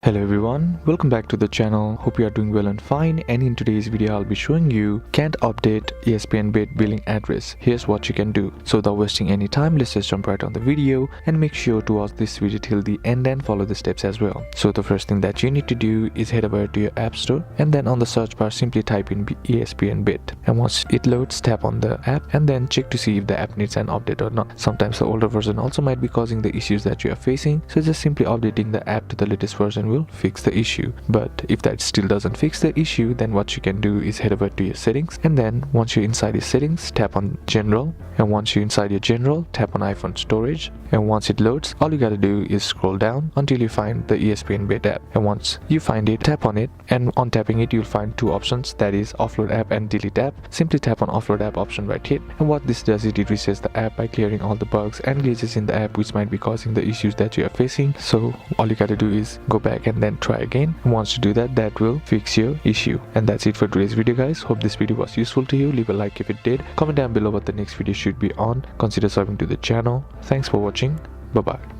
Hello everyone, welcome back to the channel. Hope you are doing well and fine, and in today's video I'll be showing you can't update ESPN bid billing address. Here's what you can do. So without wasting any time, let's just jump right on the video and make sure to watch this video till the end and follow the steps as well. So the first thing that you need to do is head over to your app store and then on the search bar simply type in ESPN bid, and once it loads tap on the app and then check to see if the app needs an update or not. Sometimes the older version also might be causing the issues that you are facing, so just simply updating the app to the latest version will fix the issue. But if that still doesn't fix the issue, then what you can do is head over to your settings, and then once you're inside your settings tap on general, and once you're inside your general tap on iPhone storage, and once it loads all you gotta do is scroll down until you find the ESPN bid app, and once you find it tap on it, and on tapping it you'll find two options, that is offload app and delete app. Simply tap on offload app option right here, and what this does is it resets the app by clearing all the bugs and glitches in the app which might be causing the issues that you are facing. So all you gotta do is go back and then try again, and once you do that, that will fix your issue. And that's it for today's video guys. Hope this video was useful to you. Leave a like if it did, comment down below what the next video should be on, consider subscribing to the channel. Thanks for watching, bye bye.